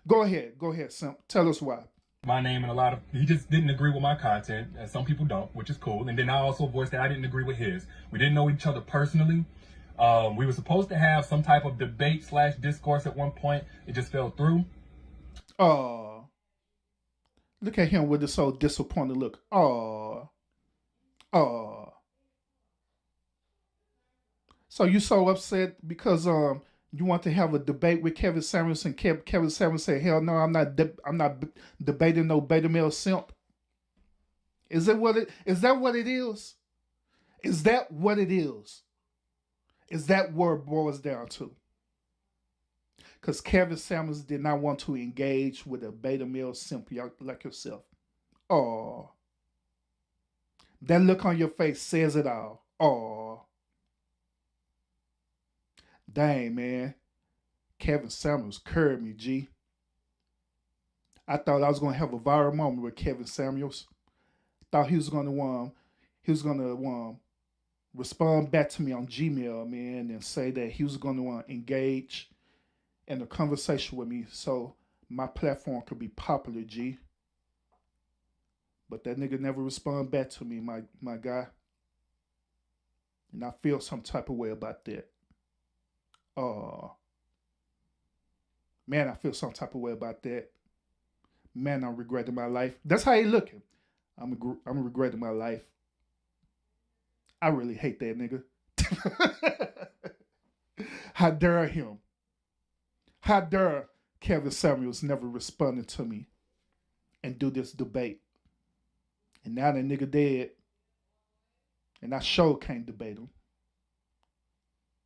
Go ahead, Simp. Tell us why. My name and he just didn't agree with my content, and some people don't, which is cool. And then I also voiced that I didn't agree with his. We didn't know each other personally. We were supposed to have some type of debate slash discourse at one point. It just fell through. Oh, look at him with this so disappointed look. Oh. So you so upset because you want to have a debate with Kevin Samuels, and Kevin Samuels said, "Hell no, I'm not debating no beta male simp." Is that what it is? That what it is? Is that what it is? Is that what it boils down to? Because Kevin Samuels did not want to engage with a beta male simp like yourself. Oh, that look on your face says it all. Oh, dang man, Kevin Samuels curved me, G. I thought I was gonna have a viral moment with Kevin Samuels. Thought he was gonna respond back to me on Gmail, man, and say that he was gonna engage in a conversation with me so my platform could be popular, G. But that nigga never responded back to me, my guy. And I feel some type of way about that. Oh, man, I feel some type of way about that. Man, I'm regretting my life. That's how he looking. I'm regretting my life. I really hate that nigga. How dare him? How dare Kevin Samuels never responded to me and do this debate? And now that nigga dead, and I sure can't debate him.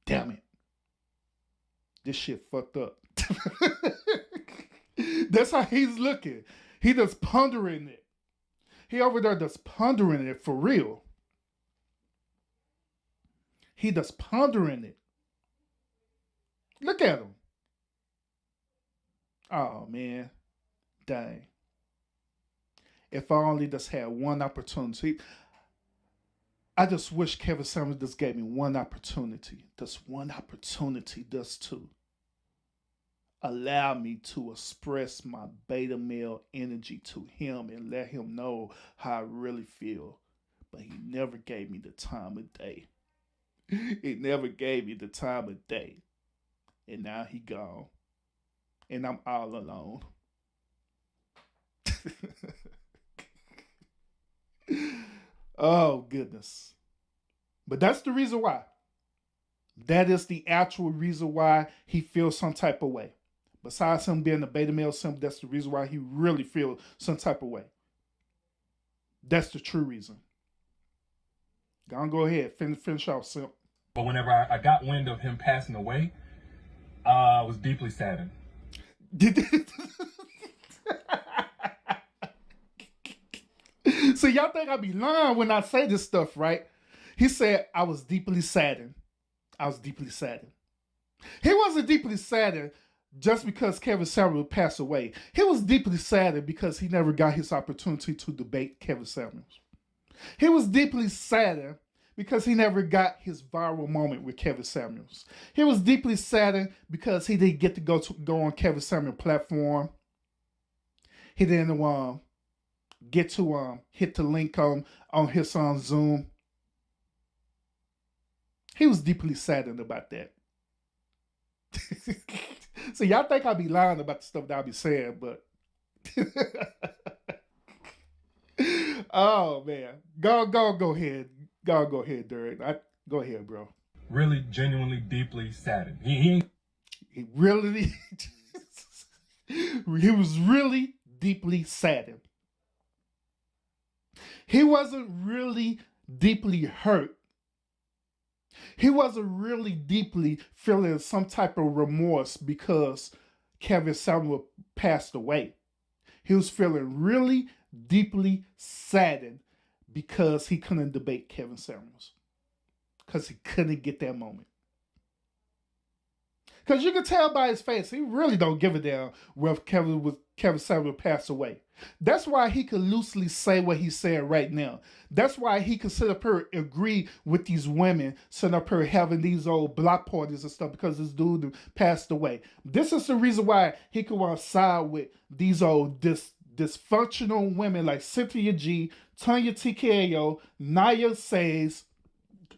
Damn it. This shit fucked up. That's how he's looking. He just pondering it. He over there just pondering it for real. He just pondering it. Look at him. Oh man. Dang. If I only just had one opportunity. I just wish Kevin Samuels just gave me one opportunity. Just one opportunity just to allow me to express my beta male energy to him and let him know how I really feel. But he never gave me the time of day. He never gave me the time of day. And now he gone. And I'm all alone. Oh, goodness. But that's the reason why. That is the actual reason why he feels some type of way. Besides him being a beta male simp, that's the reason why he really feels some type of way. That's the true reason. Go ahead. Finish off, simp. But whenever I got wind of him passing away, I was deeply saddened. So y'all think I be lying when I say this stuff, right? He said I was deeply saddened. I was deeply saddened. He wasn't deeply saddened just because Kevin Samuels passed away. He was deeply saddened because he never got his opportunity to debate Kevin Samuels. He was deeply saddened because he never got his viral moment with Kevin Samuels. He was deeply saddened because he didn't get to go on Kevin Samuels' platform. He didn't get to hit the link on his Zoom. He was deeply saddened about that. So y'all think I be lying about the stuff that I be saying, but oh man, go ahead, go ahead, Derek. Go ahead, bro. Really, genuinely, deeply saddened. He really, he was really deeply saddened. He wasn't really deeply hurt. He wasn't really deeply feeling some type of remorse because Kevin Samuels passed away. He was feeling really deeply saddened because he couldn't debate Kevin Samuels. Because he couldn't get that moment. Because you can tell by his face, he really don't give a damn whether Kevin Samuels passed away. That's why he could loosely say what he's saying right now. That's why he could sit up here and agree with these women sitting up here having these old block parties and stuff because this dude passed away. This is the reason why he could want to side with these old dysfunctional women like Cynthia G, Tanya TKO, Naya Says,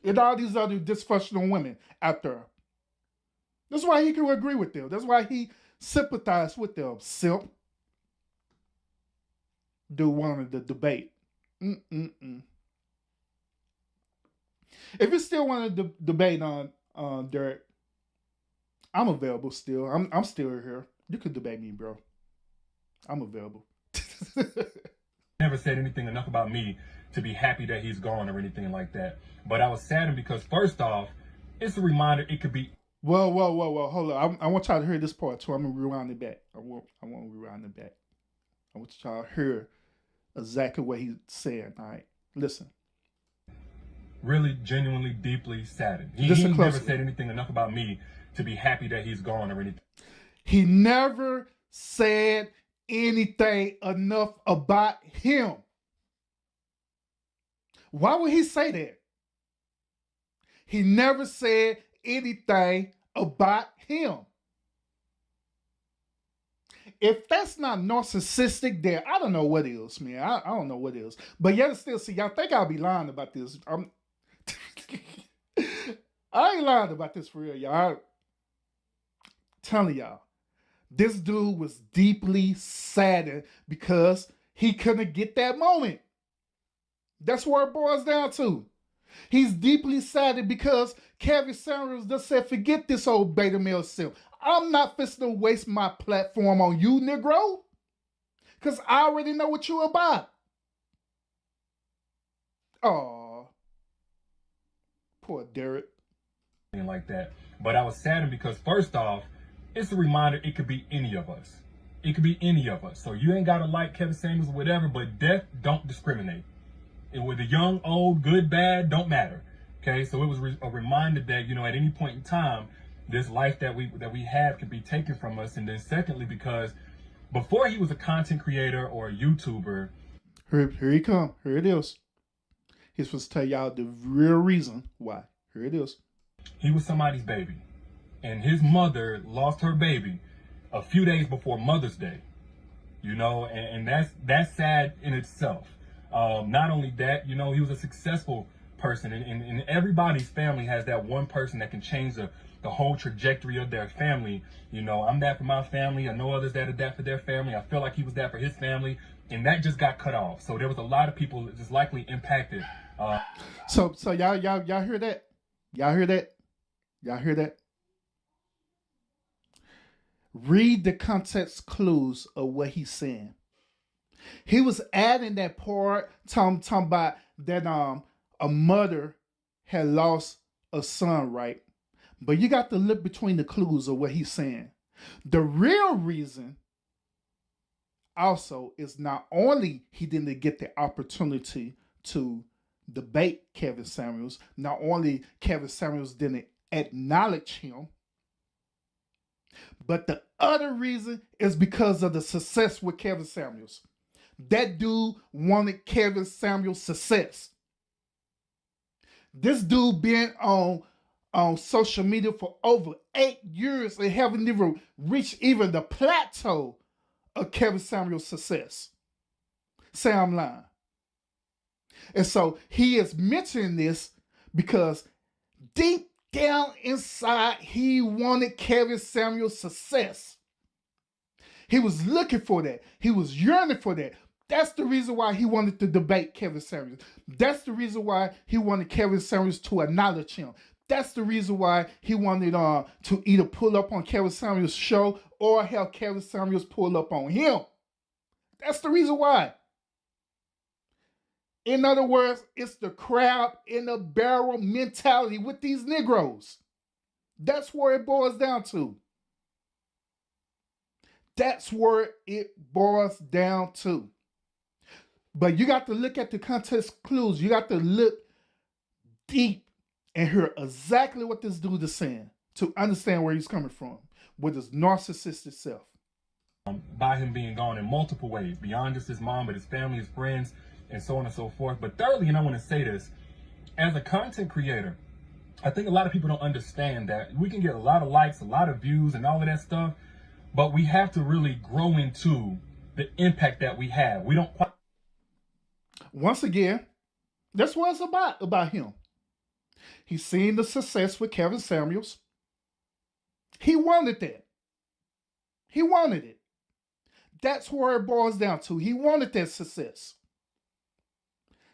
and all these other dysfunctional women out there. That's why he can agree with them. That's why he sympathized with them. Simp. Dude wanted the debate. If you still want to debate on Derek, I'm available still. I'm still here. You can debate me, bro. I'm available. Never said anything enough about me to be happy that he's gone or anything like that. But I was saddened because first off, it's a reminder it could be. Whoa, hold on. I want y'all to hear this part too. I'm gonna rewind it back. I want to rewind it back. I want y'all to hear exactly what he said. All right, listen. Really, genuinely, deeply saddened. He never said anything enough about me to be happy that he's gone or anything. He never said anything enough about him. Why would he say that? He never said anything about him. If that's not narcissistic, then I don't know what is, man. I don't know what is. But yet still, see, y'all think I'll be lying about this. I ain't lying about this for real, y'all. I'm telling y'all, this dude was deeply saddened because he couldn't get that moment. That's where it boils down to. He's deeply saddened because Kevin Samuels just said, forget this old beta male simp. I'm not fixing to waste my platform on you, Negro. Because I already know what you about. Oh, poor Derek. Like that. But I was saddened because first off, it's a reminder it could be any of us. It could be any of us. So you ain't got to like Kevin Samuels or whatever, but death don't discriminate. And with the young, old, good, bad, don't matter. Okay, so it was a reminder that, at any point in time, this life that we have can be taken from us. And then secondly, because before he was a content creator or a YouTuber. Here he come. Here it is. He's supposed to tell y'all the real reason why. Here it is. He was somebody's baby. And his mother lost her baby a few days before Mother's Day. And that's sad in itself. Not only that, he was a successful person, and everybody's family has that one person that can change the whole trajectory of their family. I'm that for my family. I know others that are that for their family. I feel like he was that for his family, and that just got cut off. So there was a lot of people that just likely impacted. So y'all hear that? Y'all hear that? Y'all hear that? Read the context clues of what he's saying. He was adding that part, talking about that a mother had lost a son, right? But you got to look between the clues of what he's saying. The real reason also is not only he didn't get the opportunity to debate Kevin Samuels, not only Kevin Samuels didn't acknowledge him, but the other reason is because of the success with Kevin Samuels. That dude wanted Kevin Samuels' success. This dude been on social media for over 8 years and haven't even reached even the plateau of Kevin Samuels' success. Say I'm lying. And so he is mentioning this because deep down inside, he wanted Kevin Samuels' success. He was looking for that. He was yearning for that. That's the reason why he wanted to debate Kevin Samuels. That's the reason why he wanted Kevin Samuels to acknowledge him. That's the reason why he wanted to either pull up on Kevin Samuels' show or have Kevin Samuels pull up on him. That's the reason why. In other words, it's the crab in the barrel mentality with these Negroes. That's where it boils down to. That's where it boils down to. But you got to look at the context clues. You got to look deep and hear exactly what this dude is saying. to understand where he's coming from with his narcissistic self. By him being gone in multiple ways, beyond just his mom, but his family, his friends, and so on and so forth. But thirdly, and I want to say this, as a content creator, I think a lot of people don't understand that we can get a lot of likes, a lot of views, and all of that stuff, but we have to really grow into the impact that we have. We don't quite. Once again, that's what it's about him. He's seen the success with Kevin Samuels. He wanted that. He wanted it. That's where it boils down to. He wanted that success.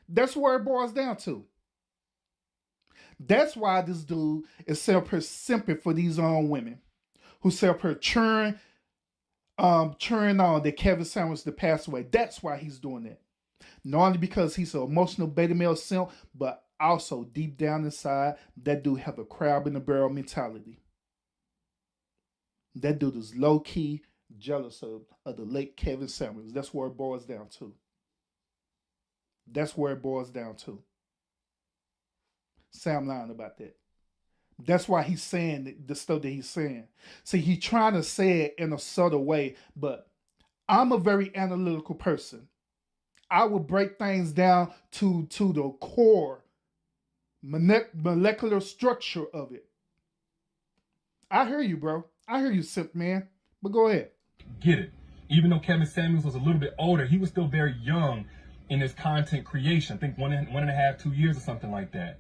That's where it boils down to. That's why this dude is simping for these women who cheering on that Kevin Samuels to pass away. That's why he's doing that. Not only because he's an emotional beta male simp, but also deep down inside, that dude have a crab in the barrel mentality. That dude is low-key jealous of the late Kevin Samuels. That's where it boils down to. That's where it boils down to. Sam lying about that. That's why he's saying the stuff that he's saying. See, he's trying to say it in a subtle way, but I'm a very analytical person. I would break things down to the core molecular structure of it. I hear you, bro. I hear you, simp man. But go ahead. Get it. Even though Kevin Samuels was a little bit older, he was still very young in his content creation. I think 1.5, 2 years or something like that.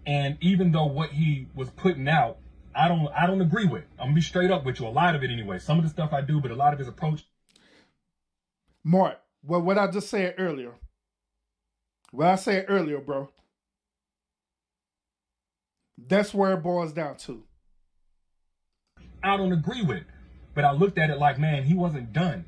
And even though what he was putting out, I don't agree with. I'm gonna be straight up with you. A lot of it anyway. Some of the stuff I do, but a lot of his approach. Mark, well, what I just said earlier. What I said earlier, bro. That's where it boils down to. I don't agree with. But I looked at it like, man, he wasn't done.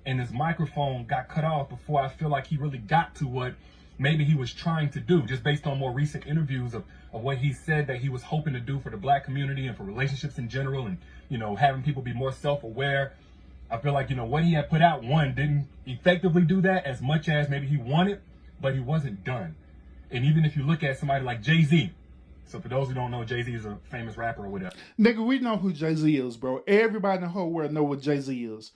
And his microphone got cut off before I feel like he really got to what maybe he was trying to do, just based on more recent interviews of what he said that he was hoping to do for the black community and for relationships in general, and, you know, having people be more self-aware. I feel like, you know, what he had put out, one, didn't effectively do that as much as maybe he wanted, but he wasn't done. And even if you look at somebody like Jay-Z, so for those who don't know, Jay-Z is a famous rapper or whatever. Nigga, we know who Jay-Z is, bro. Everybody in the whole world know what Jay-Z is.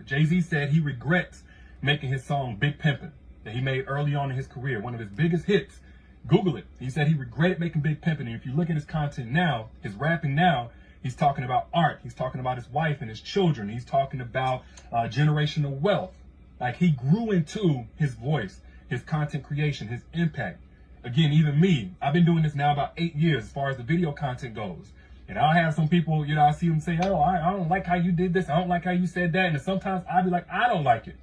Jay-Z said he regrets making his song Big Pimpin' that he made early on in his career, one of his biggest hits. Google it. He said he regretted making Big Pimpin'. And if you look at his content now, his rapping now, he's talking about art. He's talking about his wife and his children. He's talking about generational wealth. Like, he grew into his voice, his content creation, his impact. Again, even me, I've been doing this now about 8 years as far as the video content goes. And I'll have some people, you know, I see them say, oh, I don't like how you did this. I don't like how you said that. And sometimes I'll be like, I don't like it.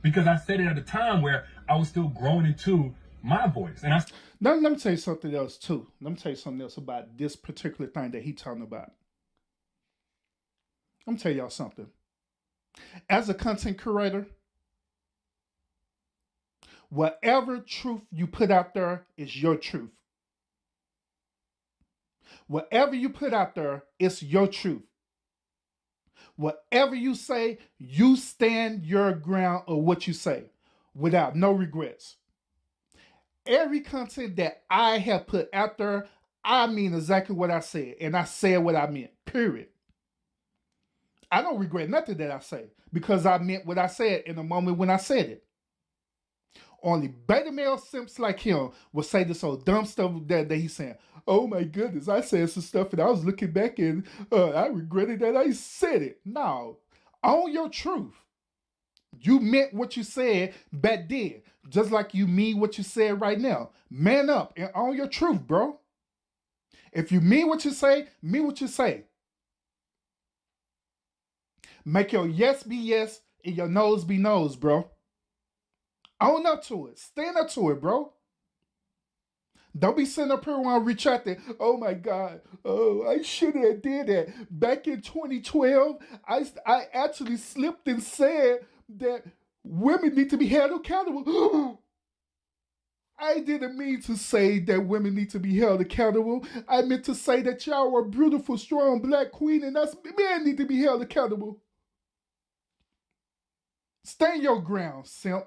Because I said it at a time where I was still growing into my voice. And Let me tell you something else, too. Let me tell you something else about this particular thing that he's talking about. Let me tell y'all something. As a content creator, whatever truth you put out there is your truth. Whatever you put out there, it's your truth. Whatever you say, you stand your ground of what you say without no regrets. Every content that I have put out there, I mean exactly what I said, and I said what I meant, period. I don't regret nothing that I say because I meant what I said in the moment when I said it. Only beta male simps like him will say this old dumb stuff that he's saying. Oh my goodness, I said some stuff and I was looking back and I regretted that I said it. No, own your truth. You meant what you said back then, just like you mean what you said right now. Man up and own your truth, bro. If you mean what you say, mean what you say. Make your yes be yes and your no's be no's, bro. Own up to it. Stand up to it, bro. Don't be sitting up here when I retracting. Oh my God. Oh, I shouldn't have did that. Back in 2012, I actually slipped and said that women need to be held accountable. I didn't mean to say that women need to be held accountable. I meant to say that y'all are a beautiful, strong black queen and us men need to be held accountable. Stand your ground, simp.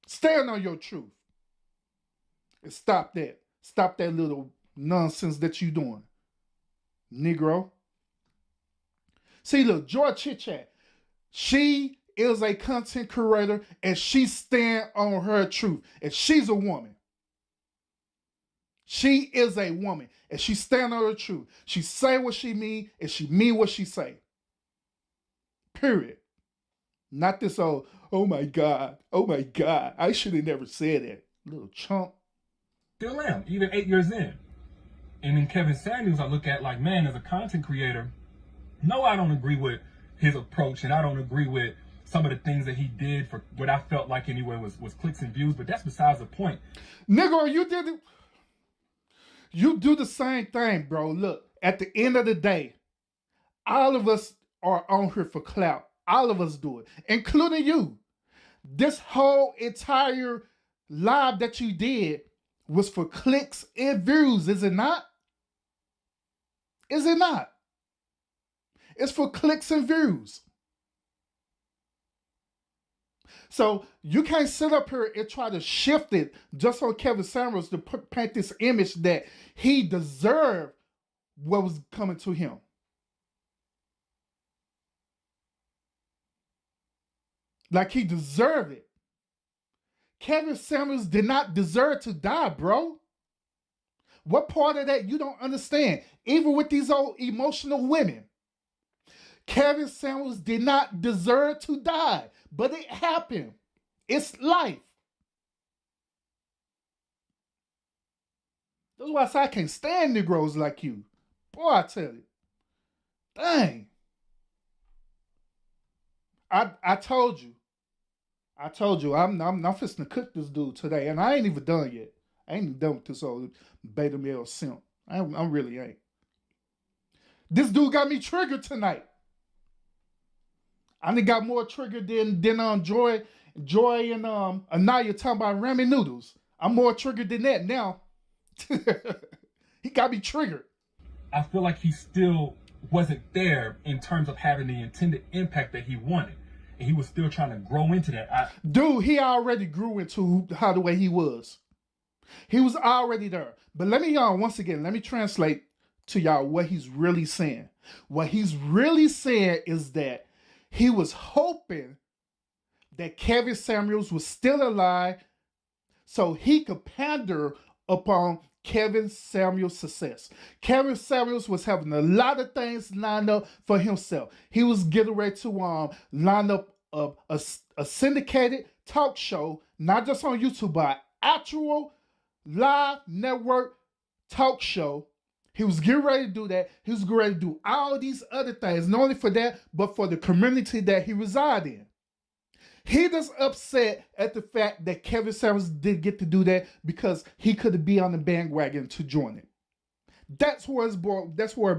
Stand on your truth. And stop that. Stop that little nonsense that you doing, Negro. See, look, Joy Chit Chat, she is a content creator and she stand on her truth. And she's a woman. She is a woman and she stand on her truth. She say what she mean and she mean what she say. Period. Not this old, oh my God, I should have never said that. Little chump. Still am, even 8 years in. And then Kevin Samuels, I look at like, man, as a content creator, no, I don't agree with his approach, and I don't agree with some of the things that he did for what I felt like anyway was clicks and views, but that's besides the point. Nigga, you do the same thing, bro. Look, at the end of the day, all of us are on here for clout. All of us do it, including you. This whole entire live that you did was for clicks and views, is it not? Is it not? It's for clicks and views. So you can't sit up here and try to shift it just on Kevin Samuels to paint this image that he deserved what was coming to him. Like he deserved it. Kevin Samuels did not deserve to die, bro. What part of that you don't understand? Even with these old emotional women. Kevin Samuels did not deserve to die, but it happened. It's life. That's why I say I can't stand Negroes like you. Boy, I tell you. Dang. I told you. I'm fixing to cook this dude today, and I ain't even done yet. I ain't even done with this old beta male simp. I really ain't. This dude got me triggered tonight. I done got more triggered than Joy and Anaya talking about ramen noodles. I'm more triggered than that now. He got me triggered. I feel like he still wasn't there in terms of having the intended impact that he wanted. And he was still trying to grow into that. Dude, he already grew into how the way he was. He was already there. But let me translate to y'all what he's really saying. What he's really saying is that he was hoping that Kevin Samuels was still alive so he could pander upon Kevin Samuels' success. Kevin Samuels was having a lot of things lined up for himself. He was getting ready to line up a syndicated talk show, not just on YouTube, but actual live network talk show. He was getting ready to do that. He was getting ready to do all these other things, not only for that, but for the community that he resides in. He just upset at the fact that Kevin Samuels didn't get to do that because he could be on the bandwagon to join it. That's where it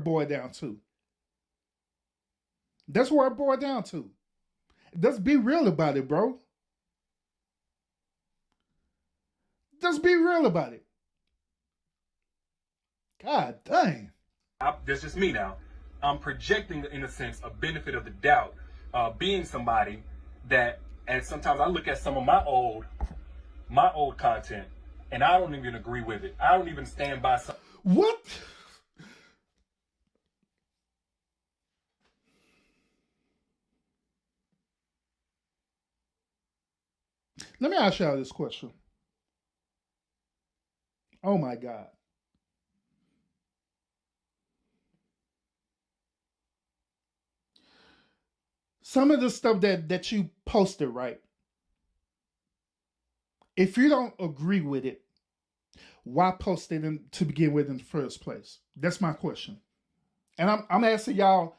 boiled down to. That's where it boiled down to. Just be real about it, bro. Just be real about it. God dang. That's just me now. I'm projecting, in a sense, a benefit of the doubt, being somebody that, and sometimes I look at some of my old content, and I don't even agree with it. I don't even stand by some. What? Let me ask y'all this question. Oh my God. Some of the stuff that you posted, right? If you don't agree with it, why post it to begin with in the first place? That's my question. And I'm asking y'all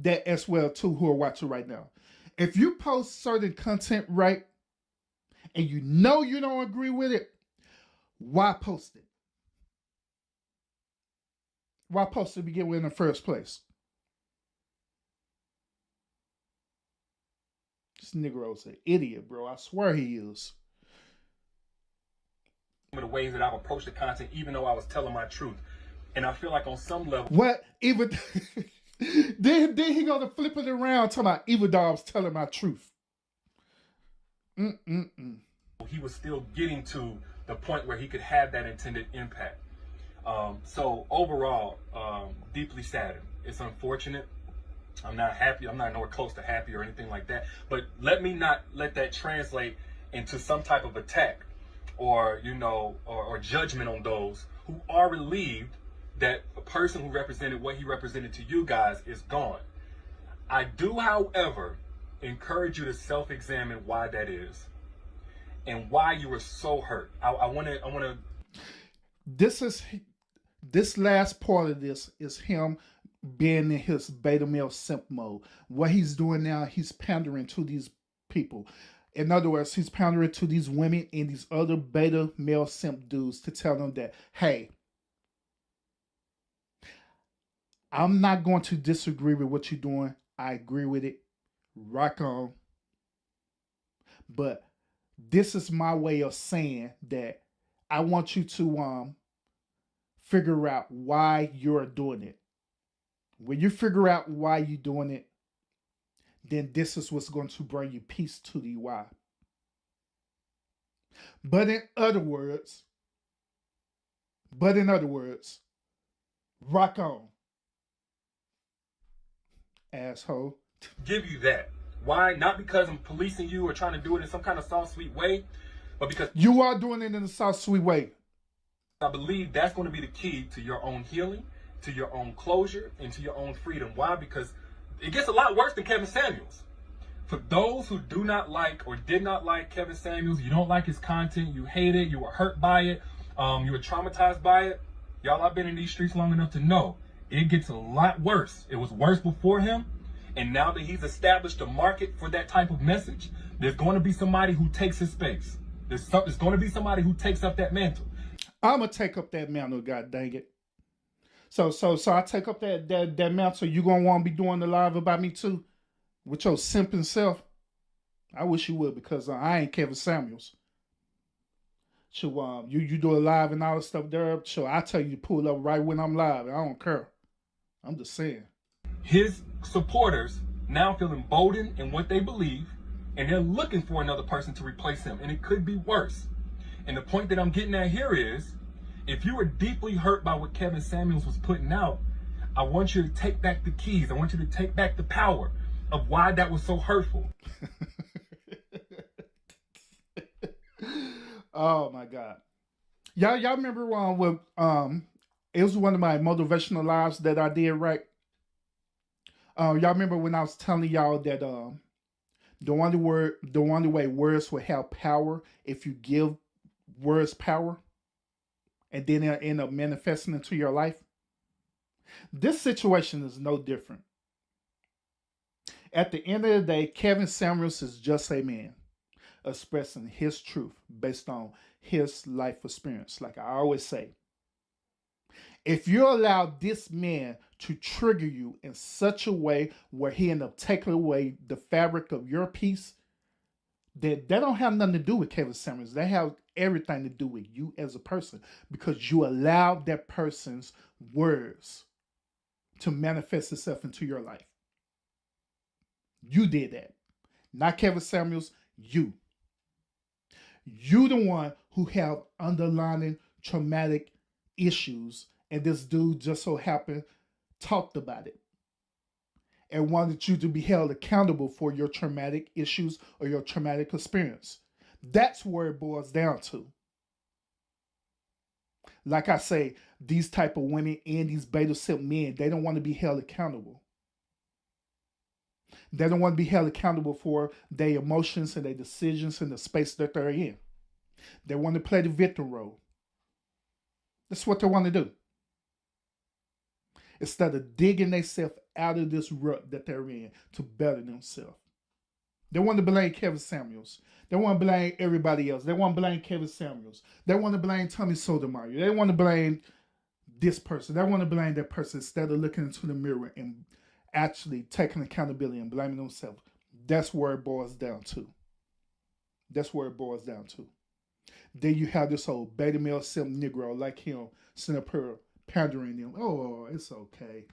that as well too, who are watching right now. If you post certain content, right, and you know you don't agree with it, why post it? Why post it to begin with in the first place? This Negro's an idiot, bro. I swear he is. Some of the ways that I've approached the content, even though I was telling my truth. And I feel like on some level... What? Even... then he gonna flip it around talking about even though I was telling my truth. He was still getting to the point where he could have that intended impact. So overall, deeply saddened. It's unfortunate. I'm not happy. I'm not nowhere close to happy or anything like that. But let me not let that translate into some type of attack or, or judgment on those who are relieved that a person who represented what he represented to you guys is gone. I do, however, encourage you to self-examine why that is and why you were so hurt. I want to. This last part of this is him being in his beta male simp mode. What he's doing now, he's pandering to these people. In other words, he's pandering to these women and these other beta male simp dudes to tell them that, hey, I'm not going to disagree with what you're doing. I agree with it. Rock on. But this is my way of saying that I want you to figure out why you're doing it. When you figure out why you're doing it, then this is what's going to bring you peace to the why. But in other words, rock on, asshole. Give you that. Why? Not because I'm policing you or trying to do it in some kind of soft, sweet way, but because you are doing it in a soft, sweet way. I believe that's going to be the key to your own healing, to your own closure, and to your own freedom. Why? Because it gets a lot worse than Kevin Samuels. For those who do not like or did not like Kevin Samuels, you don't like his content, you hate it, you were hurt by it, you were traumatized by it. Y'all, I've been in these streets long enough to know it gets a lot worse. It was worse before him. And now that he's established a market for that type of message, there's going to be somebody who takes his space. There's going to be somebody who takes up that mantle. I'm gonna take up that mantle, god dang it. So I take up that mantle. You gonna want to be doing the live about me too, with your simping self? I wish you would, because I ain't Kevin Samuels. So you do a live and all this stuff there. So I tell you to pull up right when I'm live. I don't care. I'm just saying. His supporters now feel emboldened in what they believe, and they're looking for another person to replace him, and it could be worse. And the point that I'm getting at here is, if you were deeply hurt by what Kevin Samuels was putting out, I want you to take back the keys. I want you to take back the power of why that was so hurtful. Oh my God. Y'all remember when it was one of my motivational lives that I did, right? Y'all remember when I was telling y'all that the only way words will have power if you give words power, and then they'll end up manifesting into your life? This situation is no different. At the end of the day, Kevin Samuels is just a man expressing his truth based on his life experience. Like I always say, if you allow this man to trigger you in such a way where he end up taking away the fabric of your peace, that don't have nothing to do with Kevin Samuels. They have everything to do with you as a person, because you allowed that person's words to manifest itself into your life. You did that. Not Kevin Samuels, you. You the one who have underlying traumatic issues, and this dude just so happened talked about it and wanted you to be held accountable for your traumatic issues or your traumatic experience. That's where it boils down to. Like I say, these type of women and these beta simp men, they don't want to be held accountable. They don't want to be held accountable for their emotions and their decisions in the space that they're in. They want to play the victim role. That's what they want to do. Instead of digging themselves out of this rut that they're in to better themselves. They want to blame Kevin Samuels. They want to blame everybody else. They want to blame Kevin Samuels. They want to blame Tommy Sotomayor. They want to blame this person. They want to blame that person instead of looking into the mirror and actually taking accountability and blaming themselves. That's where it boils down to. That's where it boils down to. Then you have this old beta male simp Negro like him sitting up here pandering them. Oh, it's okay.